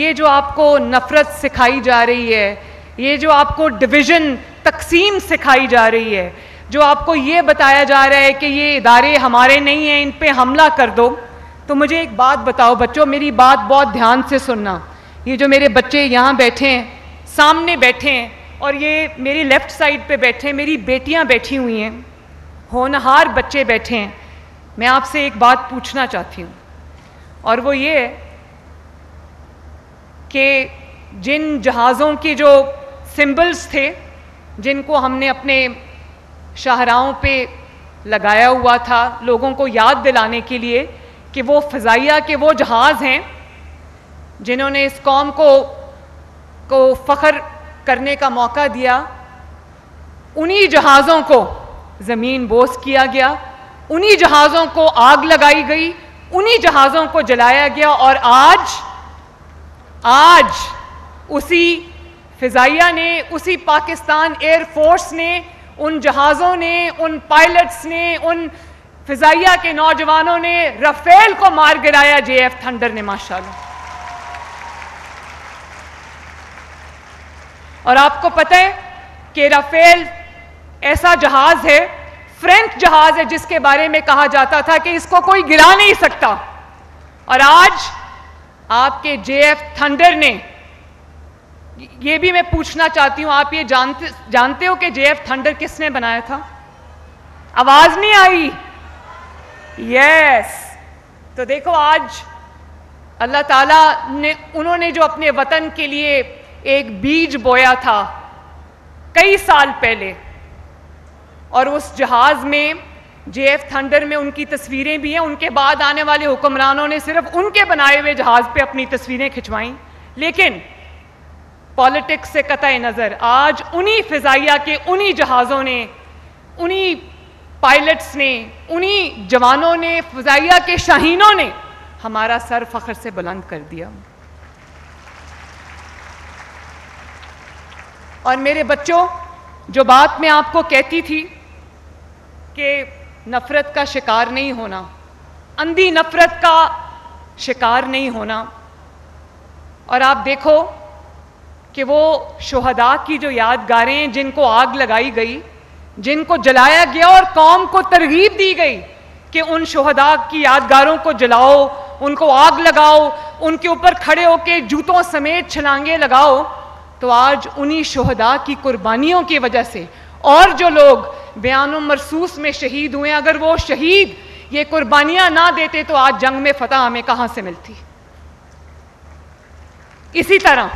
ये जो आपको नफ़रत सिखाई जा रही है, ये जो आपको डिवीज़न, तकसीम सिखाई जा रही है, जो आपको ये बताया जा रहा है कि ये इदारे हमारे नहीं हैं, इन पे हमला कर दो, तो मुझे एक बात बताओ बच्चों, मेरी बात बहुत ध्यान से सुनना। ये जो मेरे बच्चे यहाँ बैठे हैं, सामने बैठे हैं, और ये मेरी लेफ़्ट साइड पे बैठे हैं, मेरी बेटियाँ बैठी हुई हैं, होनहार बच्चे बैठे हैं। मैं आपसे एक बात पूछना चाहती हूँ, और वो ये है कि जिन जहाज़ों के जो सिंबल्स थे, जिनको हमने अपने शाहराहों पे लगाया हुआ था लोगों को याद दिलाने के लिए कि वो फ़ज़ाइया के वो जहाज़ हैं जिन्होंने इस कौम को फ़ख्र करने का मौका दिया, उन्हीं जहाज़ों को ज़मीन बोस किया गया, उन्हीं जहाज़ों को आग लगाई गई, उन्हीं जहाज़ों को जलाया गया। और आज उसी फ़ज़ाइया ने, उसी पाकिस्तान एयर फोर्स ने, उन जहाज़ों ने, उन पायलट्स ने, उन फ़ज़ाइया के नौजवानों ने राफेल को मार गिराया, JF थंडर ने, माशाअल्लाह। और आपको पता है कि राफेल ऐसा जहाज़ है, फ्रेंच जहाज़ है, जिसके बारे में कहा जाता था कि इसको कोई गिरा नहीं सकता। और आज आपके JF थंडर ने, ये भी मैं पूछना चाहती हूं, आप ये जानते हो कि JF थंडर किसने बनाया था? आवाज नहीं आई? यस। तो देखो आज अल्लाह ताला ने, उन्होंने जो अपने वतन के लिए एक बीज बोया था कई साल पहले, और उस जहाज में, JF थंडर में उनकी तस्वीरें भी हैं। उनके बाद आने वाले हुक्मरानों ने सिर्फ उनके बनाए हुए जहाज पे अपनी तस्वीरें खिंचवाईं, लेकिन पॉलिटिक्स से कतई नज़र आज उन्हीं फ़ज़ाइया के, उन्हीं जहाज़ों ने, उन्हीं पायलट्स ने, उन्हीं जवानों ने, फ़ज़ाइया के शाहीनों ने हमारा सर फ़ख्र से बुलंद कर दिया। और मेरे बच्चों, जो बात मैं आपको कहती थी कि नफ़रत का शिकार नहीं होना, अंधी नफ़रत का शिकार नहीं होना, और आप देखो कि वो शुहदा की जो यादगारें, जिनको आग लगाई गई, जिनको जलाया गया, और कौम को तरगीब दी गई कि उन शुहदा की यादगारों को जलाओ, उनको आग लगाओ, उनके ऊपर खड़े होकर जूतों समेत छलांगे लगाओ, तो आज उन्हीं शुहदा की कुर्बानियों की वजह से, और जो लोग बयान मरसूस में शहीद हुए, अगर वो शहीद ये कुर्बानियां ना देते तो आज जंग में फतह हमें कहां से मिलती। इसी तरह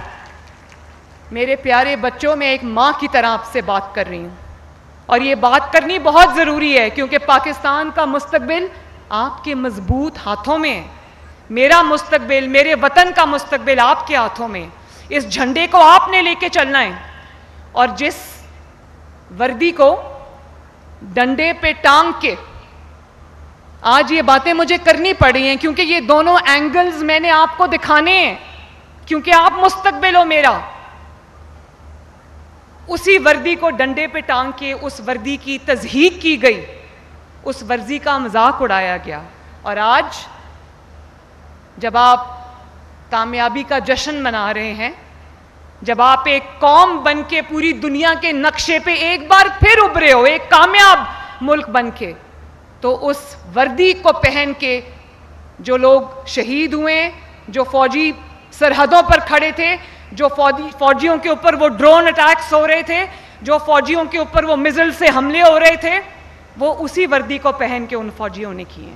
मेरे प्यारे बच्चों, मैं एक मां की तरह आपसे बात कर रही हूं, और ये बात करनी बहुत ज़रूरी है, क्योंकि पाकिस्तान का मुस्तकबिल आपके मजबूत हाथों में है। मेरा मुस्तकबिल, मेरे वतन का मुस्तकबिल आपके हाथों में। इस झंडे को आपने लेके चलना है, और जिस वर्दी को डंडे पे टांग के, आज ये बातें मुझे करनी पड़ी हैं क्योंकि ये दोनों एंगल्स मैंने आपको दिखाने हैं, क्योंकि आप मुस्तकबिल हो मेरा। उसी वर्दी को डंडे पे टांग के उस वर्दी की तज़हीक की गई, उस वर्दी का मजाक उड़ाया गया, और आज जब आप कामयाबी का जश्न मना रहे हैं, जब आप एक कौम बन के पूरी दुनिया के नक्शे पे एक बार फिर उभरे हो, एक कामयाब मुल्क बन के, तो उस वर्दी को पहन के जो लोग शहीद हुए, जो फौजी सरहदों पर खड़े थे, जो फौजियों के ऊपर वो ड्रोन अटैक्स हो रहे थे, जो फौजियों के ऊपर वो मिसाइल से हमले हो रहे थे, वो उसी वर्दी को पहन के उन फौजियों ने किए।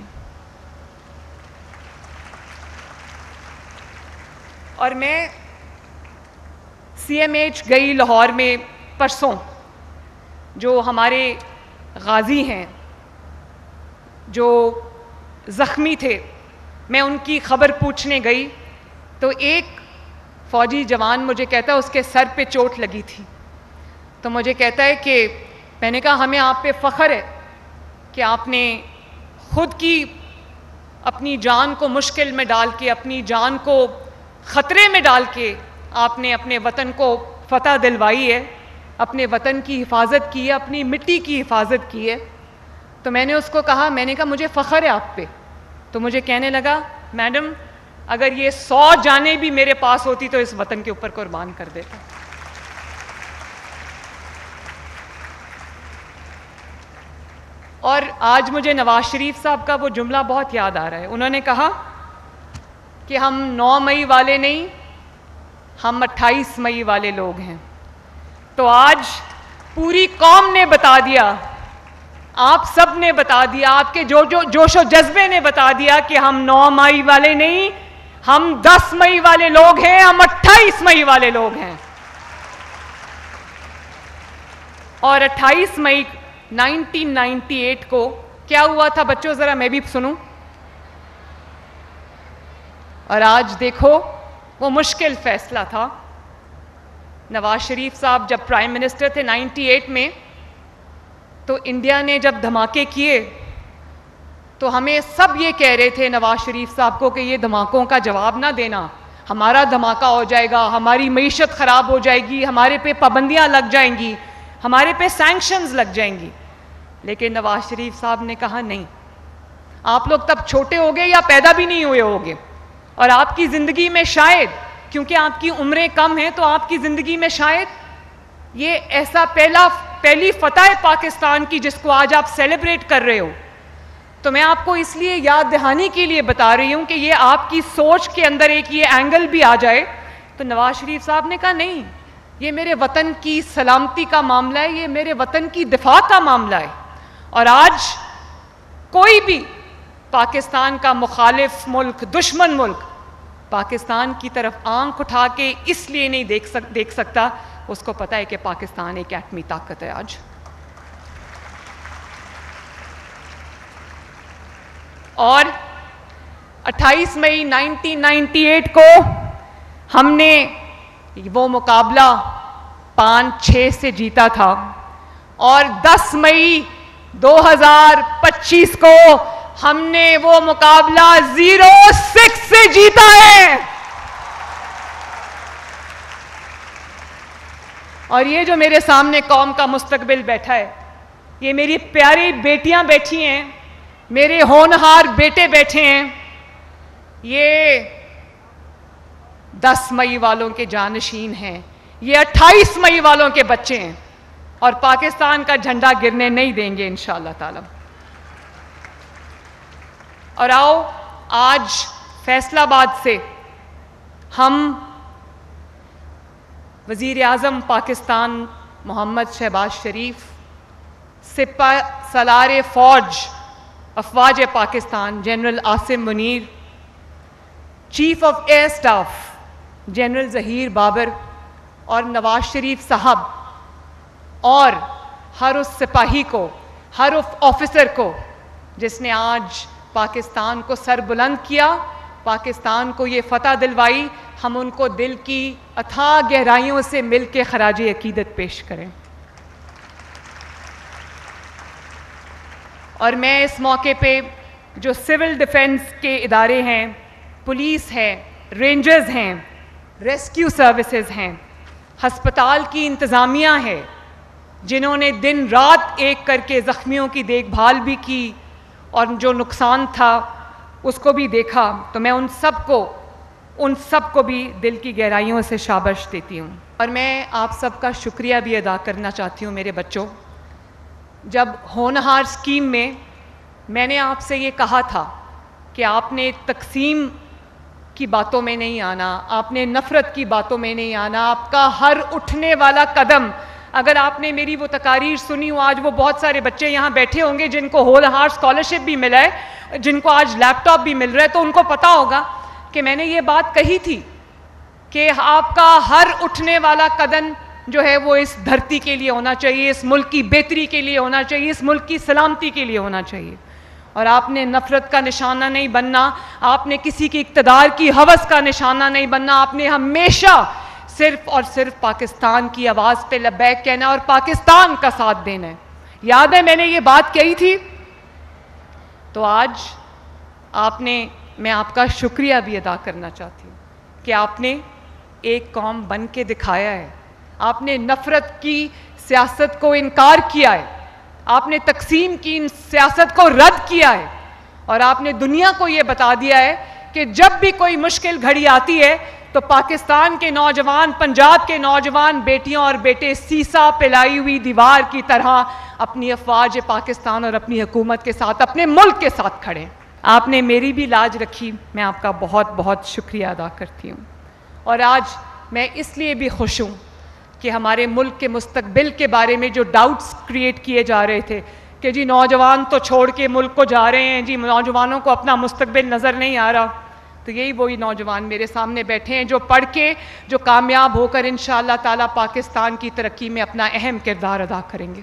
और मैं CMH गई लाहौर में परसों, जो हमारे गाजी हैं, जो ज़ख्मी थे, मैं उनकी खबर पूछने गई, तो एक फौजी जवान मुझे कहता है उसके सर पे चोट लगी थी, तो मुझे कहता है कि मैंने कहा हमें आप पे फ़ख्र है कि आपने खुद की अपनी जान को मुश्किल में डाल के, अपनी जान को ख़तरे में डाल के आपने अपने वतन को फतह दिलवाई है, अपने वतन की हिफाजत की है, अपनी मिट्टी की हिफाजत की है। तो मैंने उसको कहा, मैंने कहा मुझे फ़ख्र है आप पे। तो मुझे कहने लगा, मैडम अगर ये 100 जानें भी मेरे पास होती तो इस वतन के ऊपर कुर्बान कर देता। और आज मुझे नवाज शरीफ साहब का वो जुमला बहुत याद आ रहा है। उन्होंने कहा कि हम 9 मई वाले नहीं, हम 28 मई वाले लोग हैं। तो आज पूरी कौम ने बता दिया, आप सब ने बता दिया, आपके जोशो जज्बे ने बता दिया कि हम 9 मई वाले नहीं, हम 10 मई वाले लोग हैं, हम 28 मई वाले लोग हैं। और 28 मई 1998 को क्या हुआ था बच्चों, जरा मैं भी सुनूं। और आज देखो वो मुश्किल फैसला था। नवाज शरीफ साहब जब प्राइम मिनिस्टर थे 98 में, तो इंडिया ने जब धमाके किए तो हमें सब ये कह रहे थे नवाज शरीफ साहब को कि ये धमाकों का जवाब ना देना, हमारा धमाका हो जाएगा, हमारी मईशत ख़राब हो जाएगी, हमारे पे पाबंदियां लग जाएंगी, हमारे पे सैंक्शंस लग जाएंगी। लेकिन नवाज शरीफ साहब ने कहा नहीं, आप लोग तब छोटे होगे या पैदा भी नहीं हुए होगे, और आपकी ज़िंदगी में शायद, क्योंकि आपकी उम्रें कम हैं, तो आपकी ज़िंदगी में शायद ये ऐसा पहली फतह पाकिस्तान की जिसको आज आप सेलिब्रेट कर रहे हो। तो मैं आपको इसलिए याद दहानी के लिए बता रही हूँ कि ये आपकी सोच के अंदर एक ये एंगल भी आ जाए। तो नवाज शरीफ साहब ने कहा नहीं, ये मेरे वतन की सलामती का मामला है, ये मेरे वतन की दिफा का मामला है। और आज कोई भी पाकिस्तान का मुखालिफ मुल्क, दुश्मन मुल्क पाकिस्तान की तरफ आंख उठा के इसलिए नहीं देख सकता, उसको पता है कि पाकिस्तान एक एटमी ताकत है। आज और 28 मई 1998 को हमने वो मुकाबला 5-6 से जीता था, और 10 मई 2025 को हमने वो मुकाबला 0-6 से जीता है। और ये जो मेरे सामने कौम का मुस्तकबिल बैठा है, ये मेरी प्यारी बेटियां बैठी हैं, मेरे होनहार बेटे बैठे हैं, ये 10 मई वालों के जानशीन हैं, ये 28 मई वालों के बच्चे हैं, और पाकिस्तान का झंडा गिरने नहीं देंगे इंशाअल्लाह ताला। और आओ आज फैसलाबाद से हम वज़ीर आज़म पाकिस्तान मोहम्मद शहबाज शरीफ, सिपा सलार फ़ौज अफवाज Pakistan general Asim Munir, chief of air staff general Zaheer Babar, और नवाज शरीफ साहब, और हर उस सिपाही को, हर उस ऑफिसर को जिसने आज पाकिस्तान को सर बुलंद किया, पाकिस्तान को ये फतह दिलवाई, हम उनको दिल की अथाह गहराइयों से मिल के खराज अकीदत पेश करें। और मैं इस मौके पे जो सिविल डिफेंस के इदारे हैं, पुलिस है, रेंजर्स हैं, रेस्क्यू सर्विसेज हैं, हस्पताल की इंतज़ामिया है, जिन्होंने दिन रात एक करके ज़ख्मियों की देखभाल भी की और जो नुकसान था उसको भी देखा, तो मैं उन सब को भी दिल की गहराइयों से शाबाश देती हूँ। और मैं आप सबका शुक्रिया भी अदा करना चाहती हूँ मेरे बच्चों। जब होनहार स्कीम में मैंने आपसे ये कहा था कि आपने तकसीम की बातों में नहीं आना, आपने नफ़रत की बातों में नहीं आना, आपका हर उठने वाला कदम, अगर आपने मेरी वो तकारीर सुनी हो, आज वो बहुत सारे बच्चे यहाँ बैठे होंगे जिनको होनहार स्कॉलरशिप भी मिला है, जिनको आज लैपटॉप भी मिल रहा है, तो उनको पता होगा कि मैंने ये बात कही थी कि आपका हर उठने वाला कदम जो है वो इस धरती के लिए होना चाहिए, इस मुल्क की बेहतरी के लिए होना चाहिए, इस मुल्क की सलामती के लिए होना चाहिए। और आपने नफ़रत का निशाना नहीं बनना, आपने किसी की इक़्तिदार की हवस का निशाना नहीं बनना, आपने हमेशा सिर्फ और सिर्फ पाकिस्तान की आवाज़ पे लब्बैक कहना और पाकिस्तान का साथ देना है। याद है मैंने ये बात कही थी, तो आज मैं आपका शुक्रिया भी अदा करना चाहती हूँ कि आपने एक कौम बन के दिखाया है, आपने नफ़रत की सियासत को इनकार किया है, आपने तकसीम की इन सियासत को रद्द किया है, और आपने दुनिया को ये बता दिया है कि जब भी कोई मुश्किल घड़ी आती है तो पाकिस्तान के नौजवान, पंजाब के नौजवान बेटियां और बेटे सीसा पिलाई हुई दीवार की तरह अपनी अफवाज पाकिस्तान और अपनी हुकूमत के साथ, अपने मुल्क के साथ खड़े। आपने मेरी भी लाज रखी, मैं आपका बहुत बहुत शुक्रिया अदा करती हूँ। और आज मैं इसलिए भी खुश हूँ कि हमारे मुल्क के मुस्तकबिल के बारे में जो डाउट्स क्रिएट किए जा रहे थे कि जी नौजवान तो छोड़ के मुल्क को जा रहे हैं, जी नौजवानों को अपना मुस्तकबिल नज़र नहीं आ रहा, तो यही वही नौजवान मेरे सामने बैठे हैं जो पढ़ के, जो कामयाब होकर इंशाअल्लाह ताला पाकिस्तान की तरक्की में अपना अहम किरदार अदा करेंगे।